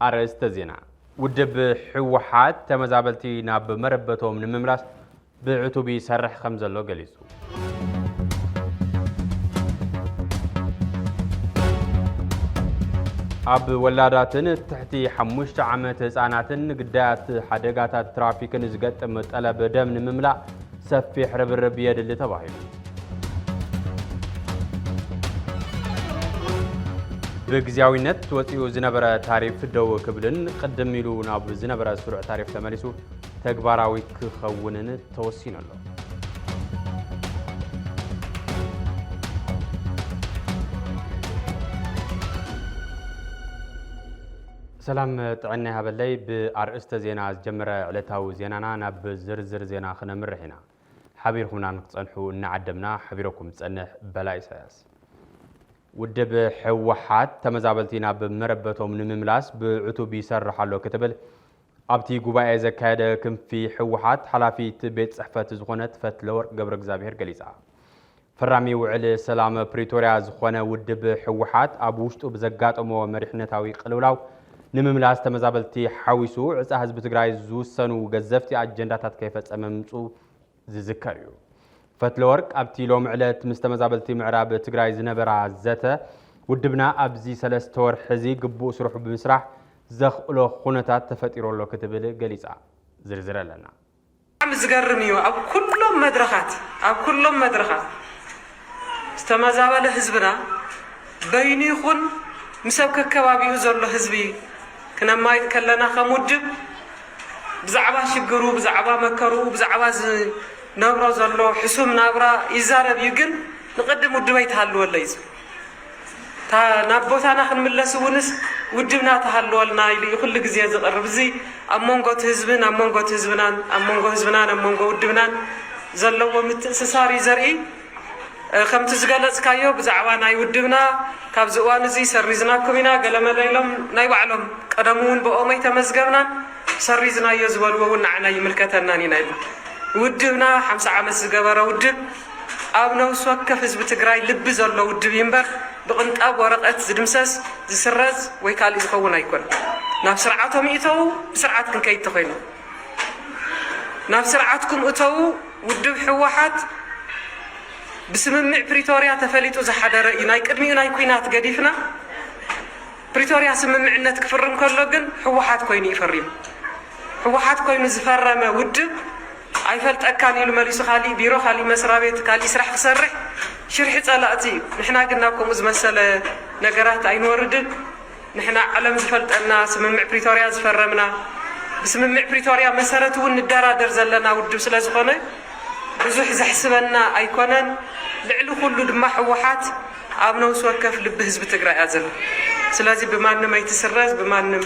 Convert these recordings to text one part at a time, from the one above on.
أرست زينا ودب حوحات تمزابلتي ناب مربتهم نمملاس بعتوبي سرح خمزة لو قليسو أب ولاداتن تحتي حموشت عمت زاناتن قدات حدقات ترافيكن زقت متقلب دم نمملا سفي حرب الربيد اللي تباهي بجزاوينت وتيو زنبرة تعريف دو كبلن قدم يلو ناب زنبرة سرع تعريف تمارسو تكباراوي كخونن توسين الله سلام تعني هبلي بأرئست زينا جمرة علتاو زينانا ناب زرزر زينا خنا مرحنا حبيركم نقصنحو نعدمنا حبيركم تصنح بلاي سياس ودب حوحات تمزابلتينا بمربتهم نمملاس بعتوبي سرحالو كتبل أبتي قبائي زكايدا كم في حوحات حلافي تبيت صحفة زخونة فتلور قبر اكزابير قليسا فرامي وعلي سلام بريتوريا زخونة ودب حوحات أبوشتو بزقات أمو مريحنتاوي قلولاو نمملاس تمزابلتي حاويسو عسا حزب تقراي زوسنو غزفتي أجنداتات كيفت أممسو زذكريو فتلورك أبتي لوم علت مستمزابلتي معراب تقراي زنبرا زتا ودبنا أبزي سلستور حزي قبو سروح بمسرح زخلو خونتات تفتيرو لو كتبلي قليسا زرزر لنا عم زقرميو أب كلهم مدرخات استمزابل حزبنا بيني خون مسابك كوابي وزرلو حزبي كنا ما يتكلنا خمودب بزعبا شقرو بزعبا مكرو بزعبا نبرا زرلو حسوم نبرا يزارب يقن نقدم ودبي تهلو ولا يزو تا نابوتانا خنملس ونس ودبنا تهلو لنا يلي كل غزي زقرب زي امونغو حزبنا امونغو ودبنا زلو متسساري زرئي خمت زغلص كايو بزعوا ناي ودبنا كاب زوان زي سريزنا كوينا قلمليلهم ناي بعلم قدمون بأومي تمزغبنا سريزنا يزبلوا ونعنا يملكتنا نينا ودبنا 50 عام زغبره ودب ابنو سوكف حزب تግራይ ልብ ዘሎ ውድብ ይንበር بقنطاب ورقت زدمسس زسرز ወይ ካሊ ዝኸውን አይኮን ናብ ስርዓቶም ይተው ስርዓት ክንከይት ተኾይኑ ናብ ስርዓትኩም እተው ውድብ ሕወሓት بسممع بريتوريا تفليتو زحدر يناي قدمي يناي كوينات قديفنا بريتوريا سممعنت كفرم كله جن حوحات كويني يفرم حوحات كوين زفرم ودب عيفلت أكاني المريس خالي بيرو خالي مسرابيت خالي سرح سرح شرح صلاتي نحنا قلناكم مسألة نجارات عين ورد نحنا علم زفلت الناس سممع بريتوريا زفرمنا بسممع بريتوريا مسارته والندارة زلنا ودب سلازخونه بزح زحسبنا أيقونن لعلو كله دماء حوحات عمنا وسوكف لب حزب تقرأ أزل سلازي بمانم أيتسرز بمانم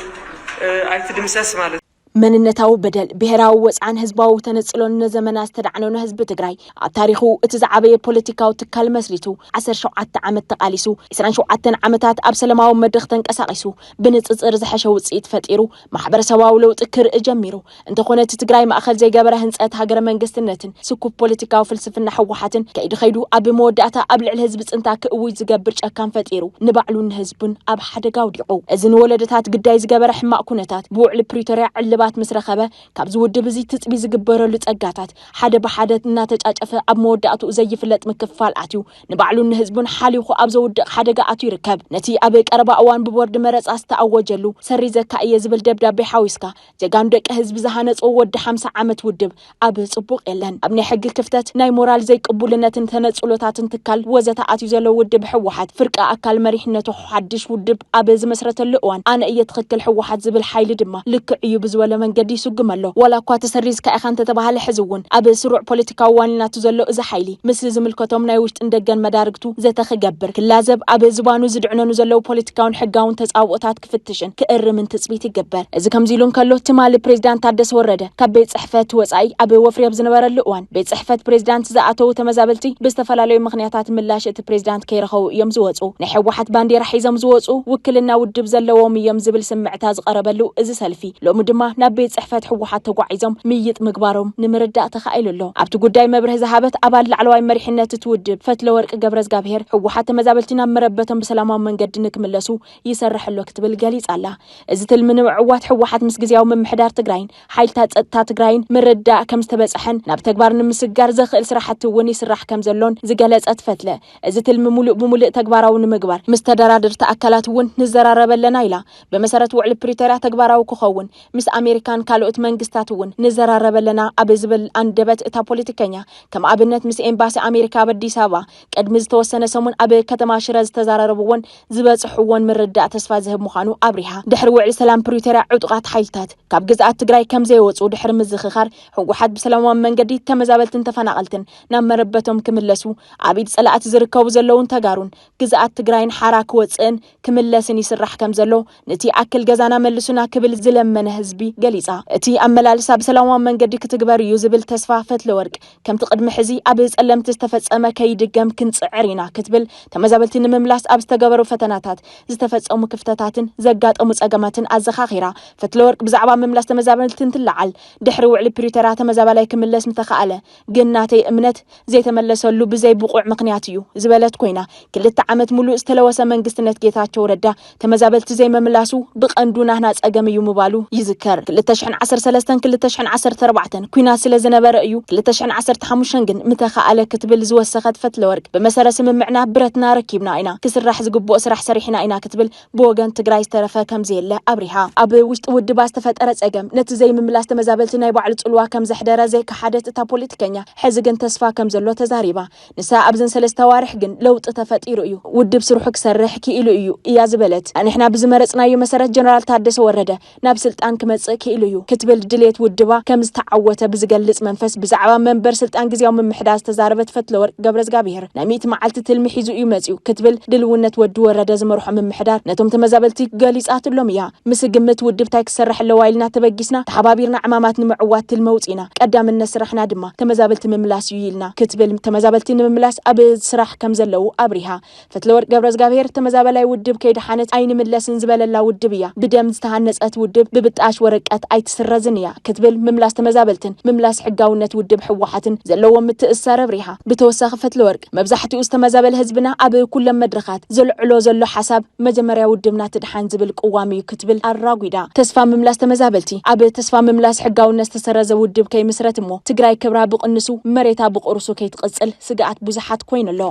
أيتدمسس مالت من النتاو بدل بهراو وسعان هزباو تنصلون زمنا استدعنون حزب تግራይ ኣብ ታሪኹ እቲ ዝዓበየ ፖለቲካዊ ትካል መስሪቱ 17 ዓመት ተቃሊሱ 27 ዓመታት ኣብ ሰላማዊ መድረኽ ተንቀሳቂሱ ብንጽጽር ዝሐሸ ውጽኢት ፈጢሩ ማሕበረሰባዊ ለውጢ ክርኢ ጀሚሩ እንተኾነ እቲ ትግራይ ማእኸል ዘይገበረ ህንጸት ሃገረ መንግስትነትን ስኩብ ፖለቲካዊ ፍልስፍና ሕወሓትን ከይዲ ኸይዱ ኣብ መወዳእታ ኣብ ልዕሊ ህዝቢ ጽንታ ክእውይ ዝገብር ጨካን ፈጢሩ ንባዕሉን ህዝቡን ኣብ ሓደጋ ወዲቑ እዚ ንወለደታት ግዳይ ዝገበረ ሕማቅ ኩነታት ብውዕሊ ፕሪቶሪያ بات مسرخبه كابز ودب زي تطبي زغبره لصغاتات حدا بحدا ناتጫጨፈ ኣብ መወዳእቱ ዘይፍለጥ ምክፋል ኣትዩ ንባዕሉ ንህዝቡን ሓሊኹ ኣብ ዘውድቕ ሓደጋ ኣትዩ ይርከብ ነቲ ኣብ ቀረባ እዋን ብቦርድ መረጽ ኣስተኣወጀሉ ሰሪ ዘካየ ዝብል ደብዳቤ ሓዊስካ ጀጋኑ ደቂ ህዝቢ ዝሃነጾ ወዲ 50 ዓመት ውድብ ኣብ ጽቡቕ የለን ኣብ ናይ ሕጊ ክፍተት ናይ ሞራል ዘይቅቡልነትን ተነጽሎታትን ትካል ወዘተ ኣትዩ ዘሎ ውድብ ሕወሓት ፍርቃ ኣካል መሪሕነቱ ሓድሽ ውድብ ኣብ ዝመስረተሉ እዋን ኣነ እየ ትኽክል ሕወሓት ዝብል ሓይሊ ድማ ልክዕ እዩ ብዝወለ መንገዲ ይስግመሎ ወላ እኳ ተሰሪዝ ካኢኻን ተተባሃለ ሕዝውን ኣብ ስሩዕ ፖለቲካዊ ዋንናቱ ዘሎ እዚ ሓይሊ ምስሊ ዝምልከቶም ናይ ውሽጥ እንደገን መዳርግቱ ዘተኸገብር ክላዘብ ኣብ ዝባኑ ዝድዕነኑ ዘለው ፖለቲካውን ሕጋውን ተጻውኦታት ክፍትሽን ክእርምን ትጽቢት ይገበር እዚ ከምዚሉን ከሎ ትማሊ ፕሬዝዳንት ታደሰ ወረደ ካብ ቤት ጽሕፈት ወጻኢ ኣብ ወፍሪ ኣብ ዝነበረሉ እዋን ቤት ጽሕፈት ፕሬዝዳንት ዝኣተው ተመዛበልቲ ብዝተፈላለዩ ምኽንያታት ምላሽ እቲ ፕሬዝዳንት ከይረኸቡ እዮም ዝወጹ ናይ ሕወሓት ባንዴራ ሒዞም ዝወጹ ውክልና ውድብ ዘለዎም እዮም ዝብል ስምዕታ ዝቀረበሉ እዚ ሰልፊ ሎሚ ድማ ናብ ቤት ጽሕፈት ሕወሓት ተጓዒዞም ምይጥ ምግባሮም ንምርዳእ ተኻኢሉሎ ኣብቲ ጉዳይ መብርህ ዝሃበት ኣባል ላዕለዋይ መሪሕነት ትውድብ ፈትለወርቅ ገብረዝጋብሔር ሕወሓት ተመዛበልቲ ናብ መረበቶም ብሰላማዊ መንገዲ ንክምለሱ ይሰርሕሎ ክትብል ገሊጻ ኣላ እዚ ትልሚ ንምዕዋት ሕወሓት ምስ ግዝያዊ ምምሕዳር ትግራይን ሓይልታት ጸጥታ ትግራይን ምርዳእ ከም ዝተበጽሐን ናብ ተግባር ንምስጋር ዘኽእል ስራሕቲ እውን ይስራሕ ከም ዘሎን ዝገለጸት ፈትለ እዚ ትልሚ ሙሉእ ብሙሉእ ተግባራዊ ንምግባር ምስ ተደራደርቲ ኣካላት እውን ንዘራረበለና ኢላ በመሰረት ውዕል ፕሪቶሪያ ተግባራዊ ክኸውን ምስ ኣሜሪካን ካልኦት መንግስታት እውን ንዘራረበለና ኣብ ዝብል አንደበት እታ ፖለቲከኛ ከም ኣብነት ምስ ኤምባሲ ኣሜሪካ ኣብ ኣዲስ ኣበባ ቅድሚ ዝተወሰነ ሰሙን ኣብ ከተማ ሽረ ዝተዛራረብዎን ዝበጽሕዎን ምርዳእ ተስፋ ዝህብ ምዃኑ ኣብሪሃ ድሕሪ ውዕል ሰላም ፕሪቶሪያ ዕጡቃት ሓይልታት ካብ ግዝኣት ትግራይ ከም ዘይወጹ ድሕሪ ምዝኽኻር ሕወሓት ብሰላማዊ መንገዲ ተመዛበልትን ተፈናቐልትን ናብ መረበቶም ክምለሱ ኣብ ኢድ ጸላእቲ ዝርከቡ ዘለውን ተጋሩን ግዝኣት ትግራይን ሓራ ክወጽእን ክምለስን ይስራሕ ከም ዘሎ ነቲ ኣክል ገዛና መልሱና ክብል ዝለመነ ህዝቢ ገሊጻ እቲ ኣመላልሳ ብሰላማዊ መንገዲ ክትግበር እዩ ዝብል ተስፋ ፈትለወርቅ ከምቲ ቅድሚ ሕዚ ኣብ ጸለምቲ ዝተፈጸመ ከይድገም ክንጽዕር ኢና ክትብል ተመዛበልቲ ንምምላስ ኣብ ዝተገበሩ ፈተናታት ዝተፈጸሙ ክፍተታትን ዘጋጠሙ ጸገማትን ኣዘኻኺራ ፈትለወርቅ ብዛዕባ ምምላስ ተመዛበልትን ትለዓል ድሕሪ ውዕል ፕሪቶሪያ ተመዛባላይ ክምለስ ምተኻኣለ ግን ናተይ እምነት ዘይተመለሰሉ ብዘይ ብቑዕ ምኽንያት እዩ ዝበለት ኮይና 2 ዓመት ሙሉእ ዝተለወሰ መንግስትነት ጌታቸው ረዳ ተመዛበልቲ ዘይመምላሱ ብቐንዱ ናህና ጸገም እዩ ምባሉ ይዝከር 2013-2014 ኩናት ስለ ዝነበረ እዩ 2015 ግን ምተኻኣለ ክትብል ዝወሰኸት ፈትለወርቅ በመሰረት ስምምዕና ብረትና ረኪብና ኢና ክስራሕ ዝግብኦ ስራሕ ሰሪሕና ኢና ክትብል ብወገን ትግራይ ዝተረፈ ከም ዘየለ ኣብሪሃ ኣብ ውሽጢ ውድባ ዝተፈጠረ ጸገም ነቲ ዘይምምላስ ተመዛበልቲ ናይ ባዕሉ ጽልዋ ከም ዘሕደረ ዘይከሓደት እታ ፖለቲከኛ ሕዚ ግን ተስፋ ከም ዘሎ ተዛሪባ ንሳ ኣብዘን 3 ዋርሕ ግን ለውጥ ተፈጢሩ እዩ ውድብ ስርሑ ክሰርሕ ክኢሉ እዩ እያ ዝበለት ኣንሕና ብዝመረጽናዮ መሰረት ጀነራል ታደሰ ወረደ ናብ ስልጣን ክመጽእ ክኢሉ እዩ ክትብል ድሌት ውድባ ከም ዝተዓወተ ብዝገልጽ መንፈስ ብዛዕባ መንበር ስልጣን ግዝያዊ ምምሕዳር ዝተዛረበት ፈትለወርቅ ገብረዝጋብሔር ናይ 100 መዓልቲ ትልሚ ሒዙ እዩ መጽኡ ክትብል ድልውነት ወዲ ወረደ ዝመርሖ ምምሕዳር ነቶም ተመዛበልቲ ገሊጻትሎም እያ ምስ ግምት ውድብታይ ክሰርሕ ኣለዋ ኢልና ተበጊስና ተሓባቢርና ዕማማት ንምዕዋት ትልመውጽና ቀዳምነት ስራሕና ድማ ተመዛበልቲ ምምላስ እዩ ኢልና ክትብል ተመዛበልቲ ንምምላስ ኣብ ስራሕ ከም ዘለው ኣብሪሃ ፈትለወርቅ ገብረዝጋብሔር ተመዛበላይ ውድብ ከይድ ሓነት ኣይን ምለስን ዝበለላ ውድብ እያ ብደም ዝተሃነጸት ውድብ ብብጣሽ ወረቀት ኣይትስረዝን እያ ክትብል ምምላስ ተመዛበልትን ምምላስ ሕጋውነት ውድብ ሕወሓትን ዘለዎም ምትእስሳር ኣብሪሃ ብተወሳኺ ፈትለወርቅ መብዛሕትኡ ዝተመዛበለ ህዝብና ኣብ ኩሎም መድረኻት ዘልዕሎ ዘሎ ሓሳብ መጀመርያ ውድብና ትድሓን ዝብል ቅዋሚ እዩ ክትብል ኣራጉዳ ተስፋ ምምላስ ተመዛበልቲ ኣብ ተስፋ ምምላስ ሕጋውነት ዝተሰረዘ ውድብ ከይምስረት እሞ ትግራይ ክብራ ብቕንሱ መሬታ ብቁርሱ ከይትቕጽል ስጋኣት ብዙሓት ኮይኑሎ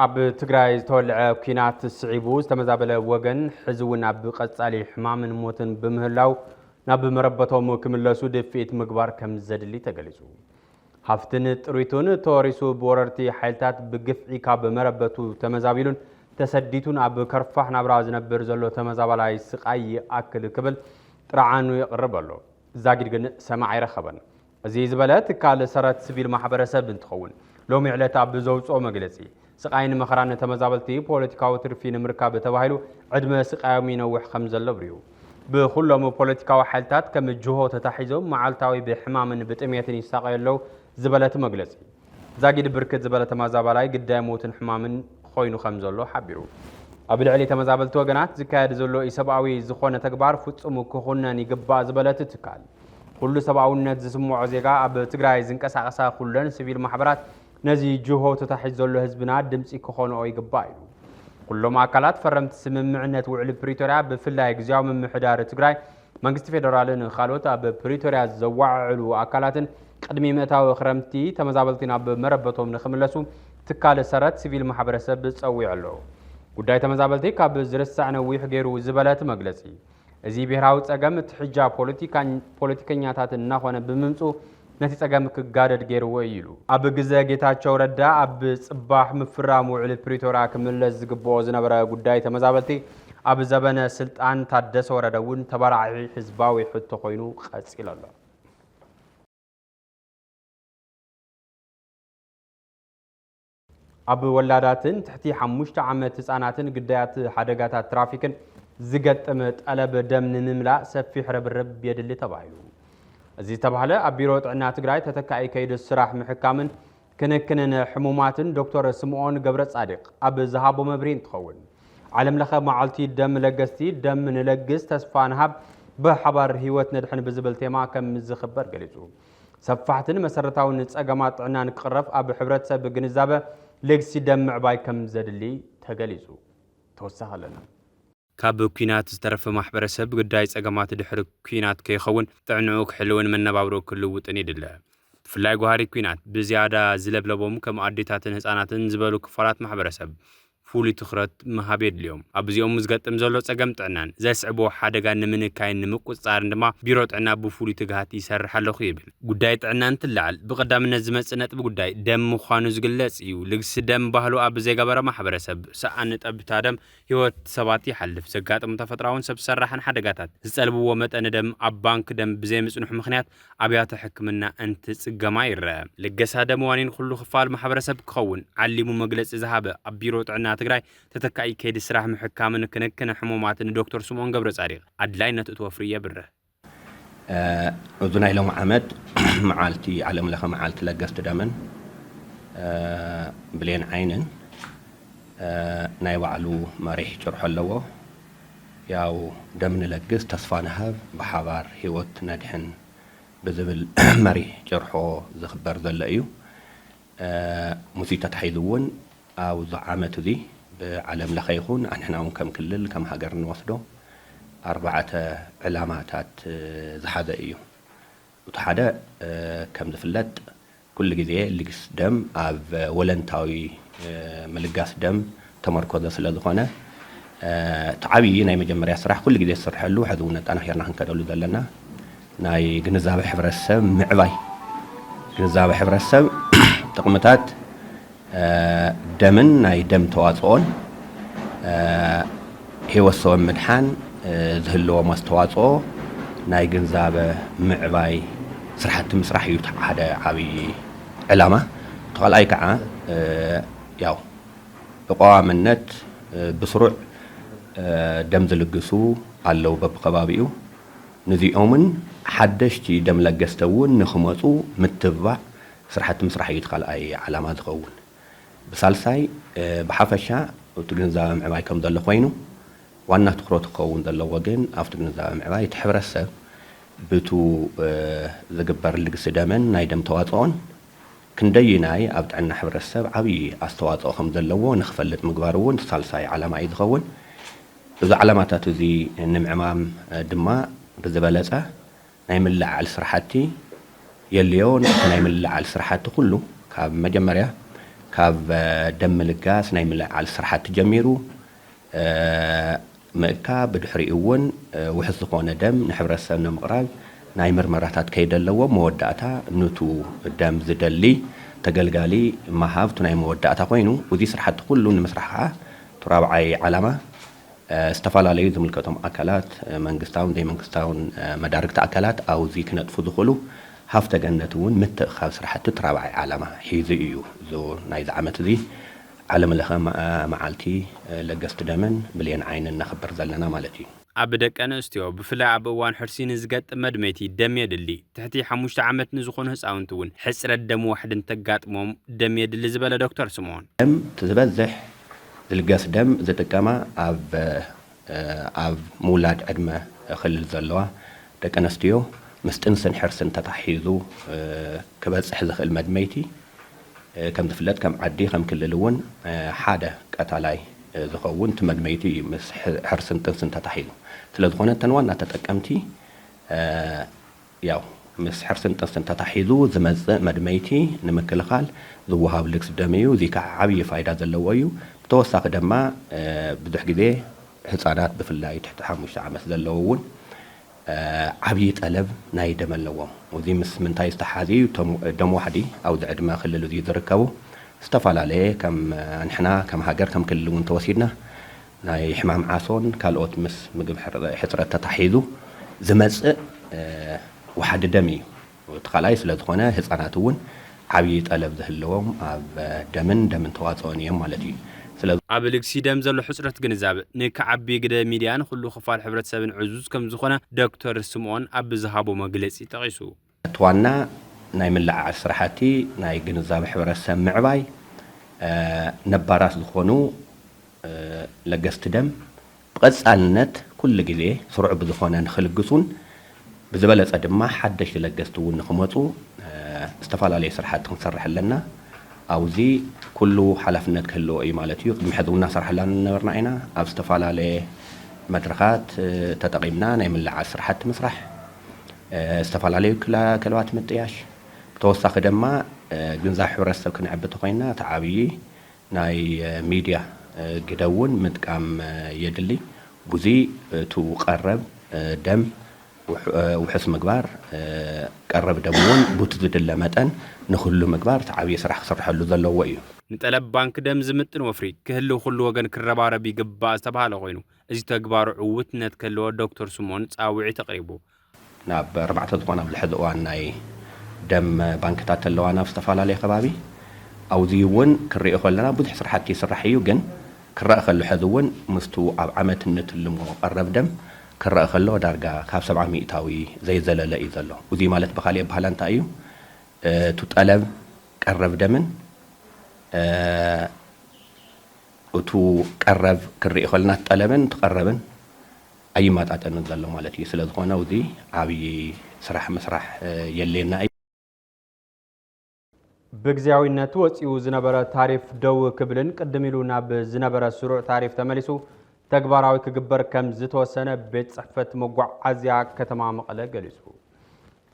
ኣብ ትግራይ ዝተወልዐ ኩናት ስዒቡ ዝተመዛበለ ወገን ሕዚ እውን ኣብ ቀጻሊ ሕማምን ሞትን ብምህላው ናብ መረበቶም ክምለሱ ድፍኢት ምግባር ከም ዘድሊ ተገሊጹ ሃፍትን ጥሪቱን ተወሪሱ ብወረርቲ ሓይልታት ብግፍዒ ካብ መረበቱ ተመዛቢሉን ተሰዲቱን ኣብ ከርፋሕ ናብራ ዝነብር ዘሎ ተመዛባላይ ስቃይ ኣክል ክብል ጥራዓኑ ይቕርብ ኣሎ ዛጊድ ግን ሰማዕ ይረኸበን እዚ ዝበለት ካል ሰረት ሲቪል ማሕበረሰብ እንትኸውን ሎሚ ዕለት ኣብ ዘውፅኦ መግለጺ ስቃይን መኸራን ተመዛበልቲ ፖለቲካዊ ትርፊ ንምርካብ ተባሂሉ ዕድመ ስቃዮም ይነውሕ ከም ዘሎ ብርዩ ብኩሎም ፖለቲካዊ ሓይልታት ከም ጅሆ ተታሒዞም መዓልታዊ ብሕማምን ብጥሜትን ይሳቀየለው ዝበለት መግለጺ ዛጊድ ብርክት ዝበለ ተመዛባላይ ግዳይ ሞትን ሕማምን ኮይኑ ከም ዘሎ ሓቢሩ ኣብ ልዕሊ ተመዛበልቲ ወገናት ዝካየድ ዘሎ ኢሰብኣዊ ዝኾነ ተግባር ፍጹም ክኾነን ይግባእ ዝበለት ትካል ኩሉ ሰብኣውነት ዝስምዖ ዜጋ ኣብ ትግራይ ዝንቀሳቐሳ ኩለን ሲቪል ማሕበራት ነዚ ጅሆ ተታሒዝ ዘሎ ህዝብና ድምፂ ክኾንኦ ይግባእ እዩ ኩሎም ኣካላት ፈረምቲ ስምምዕነት ውዕል ፕሪቶሪያ ብፍላይ ግዝያዊ ምምሕዳር ትግራይ መንግስቲ ፌደራልን ካልኦት ኣብ ፕሪቶሪያ ዘዋዕሉ ኣካላትን ቅድሚ ምእታዊ ክረምቲ ተመዛበልቲ ናብ መረበቶም ንኽምለሱ ትካል ሰረት ሲቪል ማሕበረሰብ ፀዊዑ ኣሎ ጉዳይ ተመዛበልቲ ካብ ዝርስዕ ነዊሕ ገይሩ ዝበለት መግለጺ እዚ ብሄራዊ ጸገም ትሕጃ ፖለቲከኛታት እናኾነ ብምምፁ ነቲ ጸገም ክጋደድ ገይርዎ ኢሉ ኣብ ግዜ ጌታቸው ረዳ ኣብ ጽባሕ ምፍራም ውዕል ፕሪቶሪያ ክምለስ ዝግብኦ ዝነበረ ጉዳይ ተመዛበልቲ ኣብ ዘበነ ስልጣን ታደሰ ወረደ እውን ተባራዒ ህዝባዊ ሕቶ ኮይኑ ቀጺሉ ኣሎ ኣብ ወላዳትን ትሕቲ 5 ዓመት ህፃናትን ግዳያት ሓደጋታት ትራፊክን ዝገጥም ጠለብ ደም ንምምላእ ሰፊሕ ርብርብ የድሊ ተባሂሉ እዚ ተባህለ ኣብ ቢሮ ጥዕና ትግራይ ተተካኢ ከይዲ ስራሕ ምሕካምን ክንክንን ሕሙማትን ዶክተር ስምዖን ገብረ ጻድቅ ኣብ ዝሃቦ መብሪ እንትኸውን ዓለም ለኸ መዓልቲ ደም ለገስቲ ደም ንለግስ ተስፋ ንሃብ بحبار هيوت ندحن بزبل تيما كم زخبر قليزو سفحتن مسرتاون ጸገማት ጥዕና ንቅረፍ ኣብ ሕብረተሰብ ግንዛበ ለግሲ ደም ዕባይ ከም ዘድሊ ተገሊጹ ተወሳኸለና ካብ ኩናት ዝተረፈ ማሕበረሰብ ጉዳይ ጸገማት ድሕሪ ኩናት ከይኸውን ጥዕንኡ ክሕልውን መነባብሮ ክልውጥን ይድለ ፍላይ ጓሃሪ ኩናት ብዝያዳ ዝለብለቦም ከም ኣዴታትን ህፃናትን ዝበሉ ክፋላት ማሕበረሰብ فولي تخرت مهابيد اليوم أبزيوم مزقتم زلو تسقم تعنان زاسعبو حادقان نمنكاين نمكو صار عندما بيروت عنا بفولي تقهاتي سر حلو خيبل قداي تعنان تلعل بقدام النزمة سنة بقداي دم مخانو زقلس إيو لقس دم بهلو أبزي قبرا محبرسب سأنت أبتادم هيوت سباتي حلف سقات متفتراون سب سرحان حادقاتات زسالبو ومت أنا دم أبانك دم بزي مسؤنح مخنيات أبيات حكمنا أنت سقماير لقس هذا موانين خلو خفال محبرسب كخون علمو مجلس إزهابة أبيروت عنا تقراي تتكاي كيد سراح محكامن كنكن حمومات دكتور سمون قبر صاريغ عدلاينه توفريه بره اذنا لهم عمد معالتي علم لها معالت لقست دمن بلين عينن ناي وعلو مريح جرح لو ياو دمن لقست تصفانها بحبار هيوت ندحن بذبل مريح جرحو زخبر ذلأيو مسيطة تحيدون أو زعامة ذي بعلم لخيخون نحن كم كلل كم هاجر نوصله 4 علامات زحادة إيو وتحدى كم دفلت كل جزء لقس دم أو ولنتاوي ملقاس دم تمركز سلذخانة تعبي ناي مجمري أسرح كل جزء سرح له حذونا أنا خيرنا هنكدولو دلنا ناي جنزاب حبر السم معباي جنزاب حبر السم تقمتات دمن ناي دم تواصون هي وصو مدحان ذهلو مستواصو ناي جنزابه معباي سرحت مسرح يتحدى عبي علامه تقال اي كعه ياو بقوا منت بسرع دم زلقسو علو بقبابيو نذيومن حدشتي دم لقستون نخمصو متبع سرحت مسرح يتقال اي علامه تقول بسالساي بحفشا وتجنزا معباي كم ضل خوينو وانا تخرو تقون ضل وجن افت جنزا معباي تحبرسه بتو زقبر لقس دمن ناي دم تواطون كنديناي ابد عنا حبرسه عبي استواطو خم ضلو نخفلت مقبارون سالساي علامه يدخون اذا علامات ذي نمعمام دما بزبلصه ناي ملع على سرحتي يليون ناي ملع على سرحتي كله كاب مجمريا كاب دم لقاس ناي ملع على سرحات جميرو مكا بدحريون وحس قونه دم نحبرسنا مقراب ناي مرمراتات كيدلو موداتا نوتو دم زدلي تقلقالي ما هافت ناي موداتا خوينو ودي سرحات كله مسرحها ترابعي علامه استفالالي زملكتهم اكلات منقستاون دي منقستاون مداركت اكلات او زي كنطفو دخلو هافت جنتون متخاف سرحت ترابعي علامه حيزيو زو ناي زعمت ذي علم لها معالتي لقست دمن بلين عين نخبر زلنا مالتي أبدك أنا استيو بفلا عبوان حرسين زقت مدميتي دم يدلي تحتي 5 عامت نزخون هساون تون حسر الدم واحد انتقات موم دم يدلي زبالة دكتور سمون دم تزبزح القاس دم زتكما أب مولاد عدمة خلل زلوا دك أنا استيو مستنسن حرسن تتحيزو كبس حزخ المدميتي كم دفلت كم عدي كم كللون حادة قتالاي زخون تمدميتي مس حرسن تنسن تتحيزو تلذخونه تنوانا تتقمتي ياو مس حرسن تنسن تتحيزو زمز مدميتي نمكل خال ذو هاب لكس دميو ذيك عبي فايدة زلويو توساق دما بدح جديه حصانات بفلاي تحت 5 عامس زلوون عبي طلب ناي دم اللوم وذي مس من تاي استحاذي دم وحدي او دعد ما خللو ذي ذركبو استفال عليه كم نحنا كم هاجر كم كلون توسيدنا ناي حمام عاسون كالوت مس مقب حصرة تتحيذو زمز وحد دمي وتقالاي سلازخونه حصاناتون عبي طلب ذه اللوم اب دمن تواصونيم مالتي عبلك سيدم زلو حسرت جنزاب نكعبي قد ميديان خلو خفال حبرت سبن عزوز كم زخونه دكتور سمون اب زهابو مجلسي تقيسو توانا ناي ملع سرحاتي ناي جنزاب حبرت سم معباي نباراس زخونو ለገስት ደም بقصالነት كل ግዜ ስሩዕ ብዝኾነ ንኽልግሱን ብዝበለጸ ድማ ሓደሽ ለገስት እውን ንኽመጹ ዝተፈላለዩ ስራሕቲ ክንሰርሕ ኣለና አውዚ ኩሉ ሓላፍነት ክህልዎ እዩ ማለት እዩ ቅድሚ ሕዚ እውን እናሰርሐላና ነበርና ኢና ኣብ ዝተፈላለዩ መድረኻት ተጠቂምና ናይ ምልዓል ስራሕቲ ምስራሕ ዝተፈላለዩ ክለባት ምጥያሽ ብተወሳኺ ድማ ግንዛብ ሕብረተሰብ ክንዕብት ኮይና ተዓብዪ ናይ ሚድያ ግደውን ምጥቃም የድሊ ብዙ ትቀረብ ደም وحس مقبار قرب دمون بوت زدل متن نخلو مقبار تعبي سرح صرح له ذلو ويو نطلب بانك دم زمتن وفري كهلو خلو وغن كرباره بيغبا استبحاله خوينو ازي تغبار عوتነት كلو دكتور سمون صاوعي تقريبو ناب 4 زقنا بالحد وان ناي دم بانكታት ተለዋና استفاله خبابي او زيون كري خلنا بوت سرحات يسرحيو جن كرا خلو حذون مستو عمتነት لمو قرب دم كرأ خلو دارجا كاب 700 تاوي زي زلالة إذلو وذي مالت بخالي بحالان تايو تطلب قرب دمن وتو قرب كرئ خلنا تطلبن تقربن أي ما تعتن نزلو مالتي سلازخونا وذي عبي سرح مسرح يلينا بگزیاویነት ወፂኡ ዝነበረ ታሪፍ ደው ክብልን ቅድሚሉና በዝነበረ ስሩዕ ታሪፍ ተመሊሱ ተግባራዊ ክግበር ከም ዝተወሰነ ቤት ጽሕፈት መጓዓዝያ ከተማ መቀለ ገሊጹ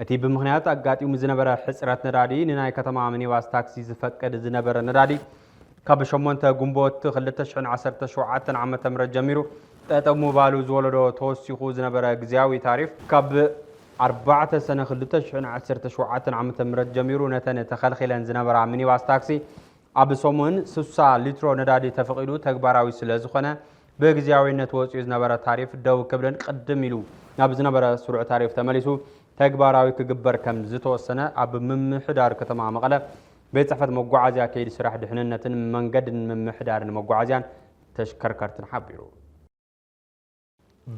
እቲ ብምኽንያት አጋጢሙ ዝነበረ ሕጽረት ነዳዲ ንናይ ከተማ ሚኒባስ ታክሲ ዝፈቀድ ዝነበረ ነዳዲ ካብ 8 ጉንቦት 2017 ዓመተ ምህረት ጀሚሩ ጠጠሙ ባሉ ዝወለዶ ተወሲኹ ዝነበረ ግዝያዊ ታሪፍ ካብ 4 ሰነ 2017 ዓመተ ምህረት ጀሚሩ ነተን ተኸልኺለን ዝነበራ ሚኒባስ ታክሲ ኣብ ሰሙን 60 ሊትሮ ነዳዲ ተፈቂዱ ተግባራዊ ስለ ዝኾነ በግዚያዊነት ወፂኡ ዝነበረ ታሪፍ ደው ክብልን ቅድም ኢሉ ናብ ዝነበረ ስሩዕ ታሪፍ ተመሊሱ ተግባራዊ ክግበር ከም ዝተወሰነ ኣብ ምምሕዳር ከተማ መቀለ ቤት ጽሕፈት መጓዓዝያ ከይዲ ስራሕ ድሕንነትን መንገድን ምምሕዳርን መጓዓዝያን ተሽከርከርትን ሓቢሩ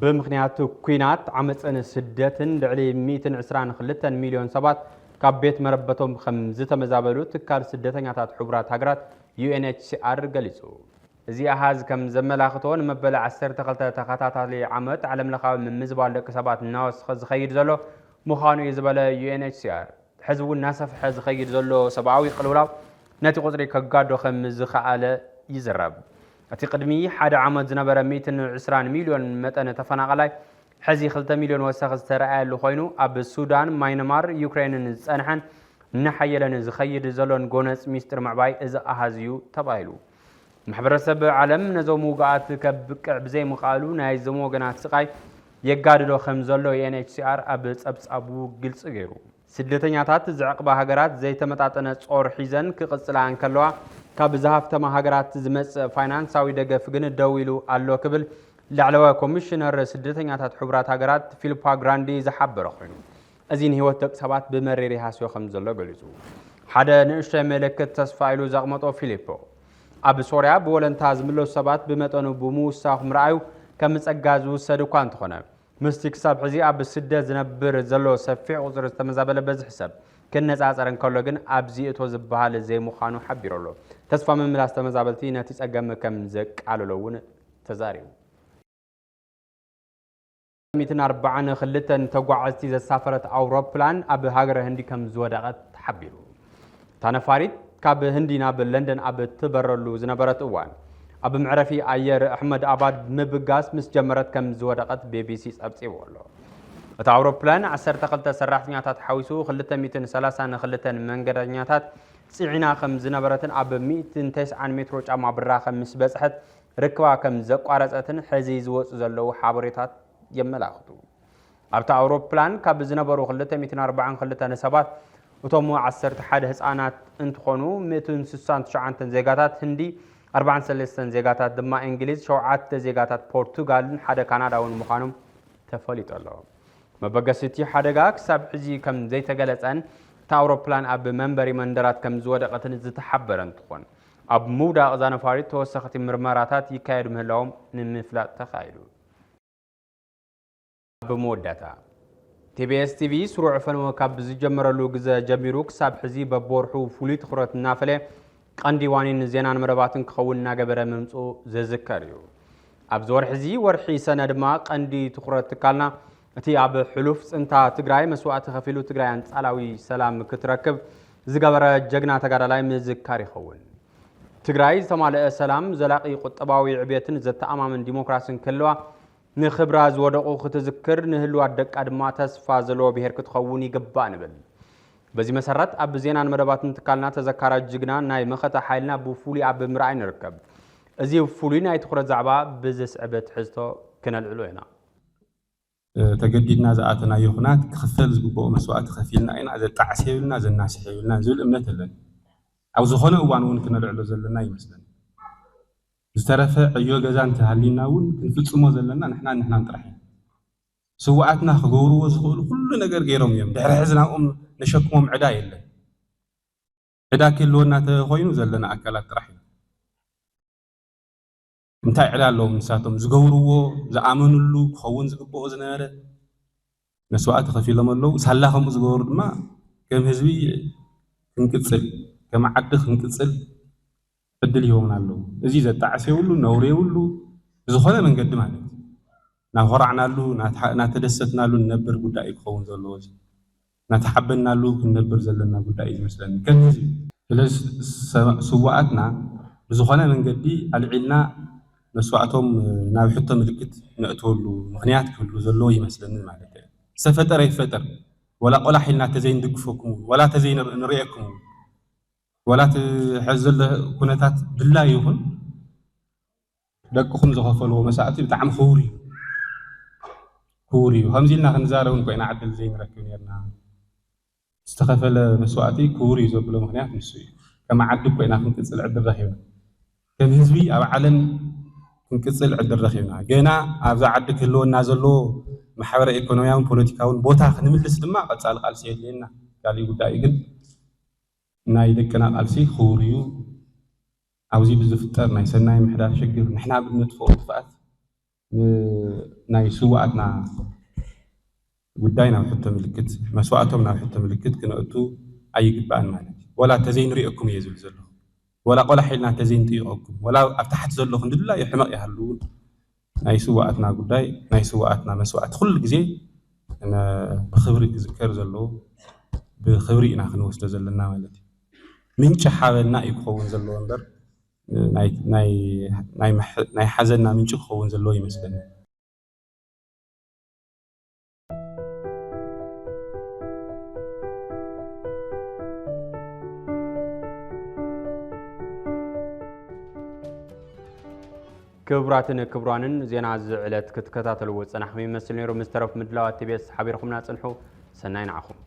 ብምኽንያት ኩናት ዓመፅን ስደትን ልዕሊ 122 ሚልዮን ሰባት ካብ ቤት መረበቶም ከም ዝተመዛበሉ ትካል ስደተኛታት ሕቡራት ሃገራት UNHCR ገሊጹ እዚ ኣሃዝ ከም ዘመላኽቶን መበል 12 ተኸታታሊ ዓመት ዓለም ለኻዊ ምምዝባል ደቂ ሰባት እናወስኸ ዝኸይድ ዘሎ ምዃኑ እዩ ዝበለ UNHCR ሕዝቡ እናሰፍሐ ዝኸይድ ዘሎ ሰብኣዊ ቅልውላው ነቲ ቁፅሪ ከጋዶ ከም ዝኸኣለ ይዝረብ እቲ ቅድሚ ሓደ ዓመት ዝነበረ 120 ሚልዮን መጠነ ተፈናቐላይ ሕዚ 2 ሚልዮን ወሰኺ ዝተረኣየሉ ኮይኑ ኣብ ሱዳን ማይነማር ዩክሬንን ዝጸንሐን እናሓየለን ዝኸይድ ዘሎን ጎነፅ ሚስጥር ምዕባይ እዚ ኣሃዝ እዩ ተባሂሉ ማሕበረሰብ ዓለም ነዞም ውግኣት ከብቅዕ ብዘይ ምኽኣሉ ናይ ዞም ወገናት ስቃይ የጋድሎ ከም ዘሎ UNHCR ኣብ ጸብጻቡ ግልጽ ገይሩ ስደተኛታት ዝዕቅባ ሃገራት ዘይተመጣጠነ ጾር ሒዘን ክቕጽላ እንከለዋ ካብ ዝሃፍተማ ሃገራት ዝመጽእ ፋይናንሳዊ ደገፍ ግን ደው ኢሉ ኣሎ ክብል ላዕለዋይ ኮሚሽነር ስደተኛታት ሕቡራት ሃገራት ፊሊፖ ግራንዲ ዝሓበረ ኮይኑ እዚ ንህይወት ደቂ ሰባት ብመሪር ይሃስዮ ከም ዘሎ ገሊጹ ሓደ ንእሽተይ ምልክት ተስፋ ኢሉ ዘቕመጦ ፊሊፖ ኣብ ሶርያ ብወለንታ ዝምለሱ ሰባት ብመጠኑ ብምውሳኽ ምርኣዩ ከም ጸጋ ዝውሰድ እኳ እንተኾነ ምስቲ ክሳብ ሕዚ ኣብ ስደት ዝነብር ዘሎ ሰፊሕ ቁፅሪ ዝተመዛበለ በዝሒ ሰብ ክነጻጸር እንከሎ ግን ኣብዚ እቶ ዝበሃል ዘይምዃኑ ሓቢሩ ኣሎ ተስፋ ምምላስ ተመዛበልቲ ነቲ ጸገም ከም ዘቃልሎ እውን ተዛሪቡ 142 ተጓዓዝቲ ዘሳፈረት ኣውሮፕላን ኣብ ሃገረ ህንዲ ከም ዝወደቐት ሓቢሩ ታነፋሪት ካብ ህንዲ ናብ ለንደን ኣብ ትበረሉ ዝነበረት እዋን ኣብ ምዕረፊ ኣየር ኣሕመድ ኣባድ ምብጋስ ምስ ጀመረት ከም ዝወደቐት BBC ጸብጺቡ ኣሎ እታ ኣውሮፕላን 12 ሰራሕተኛታት ሓዊሱ 232 መንገደኛታት ጽዒና ከም ዝነበረትን ኣብ 190 ሜትሮ ጫማ ብራ ከም ምስ በጽሐት ርክባ ከም ዘቋረጸትን ሕዚ ዝወጹ ዘለዉ ሓበሬታት የመላኽቱ ኣብታ ኣውሮፕላን ካብ ዝነበሩ 242 ሰባት እቶም 11 ህፃናት እንትኾኑ 169 ዜጋታት ህንዲ 43 ዜጋታት ድማ እንግሊዝ 7 ዜጋታት ፖርቱጋልን ሓደ ካናዳውን ምዃኖም ተፈሊጡ ኣሎ መበገሲቲ ሓደጋ ክሳብ ሕዚ ከም ዘይተገለጸን እታ ኣውሮፕላን ኣብ መንበሪ መንደራት ከም ዝወደቐትን ዝተሓበረ እንትኾን ኣብ ምውዳቕ እዛ ነፋሪት ተወሰኽቲ ምርመራታት ይካየዱ ምህላዎም ንምፍላጥ ተኻይዱ በመወዳታ TBS TV ስሩዕ ፈነወ ካብ ዝጀመረሉ ግዜ ጀሚሩ ክሳብ ሕዚ በቦርሑ ፍሉይ ትኹረት እናፈለ ቀንዲ ዋኒን ዜናን መረባትን ክኸውን እናገበረ ምምፁ ዘዝከር እዩ ኣብ ዝወርሒ እዚ ወርሒ ሰነ ድማ ቀንዲ ትኩረት ትካልና እቲ ኣብ ሕሉፍ ጽንታ ትግራይ መስዋዕቲ ከፊሉ ትግራይ አንጻላዊ ሰላም ክትረክብ ዝገበረ ጀግና ተጋዳላይ ምዝካር ይኸውን ትግራይ ዝተማለአ ሰላም ዘላቂ ቁጠባዊ ዕብየትን ዘተኣማምን ዲሞክራሲን ክልዋ ንኽብራ ዝወደቁ ክትዝክር ንህልዋ ደቃ ድማ ተስፋ ዘለዎ ብሄር ክትኸውን ይግባእ ንብል በዚህ መሰረት ኣብ ዜናን መደባትን ትካልና ተዘካራ ጅግና ናይ መኸታ ሓይልና ብፉሉይ ኣብ ምርኣይ ንርከብ እዚ ፍሉይ ናይ ትኩረት ዛዕባ ብዝስዕበት ሕዝቶ ክነልዕሎ ኢና ተገዲድና ዝኣተና ይኹናት ክኽፈል ዝግብኦ መስዋዕቲ ከፊልና ኢና ዘጣዕሰብልና ዘናስሕብልና ዝብል እምነት ኣለና ኣብ ዝኾነ እዋን እውን ክነልዕሎ ዘለና ይመስለኒ ዝተረፈ ዕዮ ገዛ እንተሃሊና እውን ክንፍፅሞ ዘለና ንሕና ጥራሕ ስዋዓትና ክገብርዎ ዝኽእሉ ኩሉ ነገር ገይሮም እዮም ድሕሪ ሕዝናኦም ነሸክሞም ዕዳ የለን ዕዳ ክህልወና ተኮይኑ ዘለና ኣካላት ጥራሕ እዩ እንታይ ዕዳ ኣለዎም ንሳቶም ዝገብርዎ ዝኣመንሉ ክኸውን ዝግብኦ ዝነበረ መስዋዕቲ ከፊሎም ኣለዉ ሳላ ከምኡ ዝገብሩ ድማ ከም ህዝቢ ክንቅፅል ከም ዓዲ ክንቅፅል ዕድል ይሆን ኣለዉ እዚ ዘጣዕሰብሉ ነውሬውሉ ዝኾነ መንገዲ ማለት ናኮራዕናሉ ናተደሰትናሉ ነበር ጉዳይ ክኸውን ዘለዎ ናተሓበናሉ ክንነብር ዘለና ጉዳይ ይመስለኒ ከም ህዝቢ ስለዚ ስዋዓትና ብዝኾነ መንገዲ ኣልዒልና መስዋዕቶም ናብ ሕቶ ምልክት ነእትወሉ ምክንያት ክህሉ ዘለዎ ይመስለኒ ማለት እዩ ዝተፈጠረ ይፈጠር ወላ ቆላሒልና ተዘይንድግፈኩም ወላ ተዘይንሪአኩም ወላ ትሕዘለ ኩነታት ድላ ይኹን ደቅኹም ዝኸፈልዎ መስዋዕቲ ብጣዕሚ ክቡር እዩ ከምዚ ኢልና ክንዛረብን ኮይና ዓድል ዘይንረክብ ነርና ዝተኸፈለ መስዋዕቲ ክቡር እዩ ዘብሎ ምክንያት ንሱ እዩ ከም ዓዲ ኮይና ክንቅፅል ዕድል ረኺብና ከም ህዝቢ ኣብ ዓለም ክንቅፅል ዕድል ረኺብና ገና ኣብዛ ዓዲ ክህልወና ዘሎ ማሕበረ ኢኮኖሚያውን ፖለቲካውን ቦታ ክንምልስ ድማ ቀፃሊ ቃልሲ የድልየና ካሊእ ጉዳይ ግን ናይ ደቅና ቃልሲ ክቡር እዩ ኣብዚ ብዝፍጠር ናይ ሰናይ ምሕዳር ሽግር ንሕና ብነጥፍኦ ጥፍኣት ናይ ስዋዓትና ጉዳይ ናብ ሕቶ ምልክት መስዋዕቶም ናብ ሕቶ ምልክት ክነእቱ ኣይግባእን ማለት እዩ ወላ ተዘይንሪአኩም እየ ዝብል ዘለኹ ወላ ቆላሒልና ተዘይንጥይቐኩም ወላ ኣብ ታሕቲ ዘለኹም ድላ ይሕመቕ ይሃሉ ናይ ስዋዓትና ጉዳይ ናይ ስዋዓትና መስዋዕቲ ኩሉ ግዜ ብክብሪ ክዝከር ዘለዎ ብክብሪ ኢና ክንወስዶ ዘለና ማለት እዩ ምንጭ ሓበና እዩ ክኸውን ዘለዎ እምበር ናይ ሓዘንና ምንጭ ክኸውን ዘለዎ ይመስለኒ ክቡራትን ክቡራንን ዜና ዝዕለት ክትከታተልዎ ፀናሕኩም ይመስል ነይሩ ምስተረፍ ምድላው ቲቢኤስ ሓቢርኩምና ፅንሑ ሰናይ ንዓኹም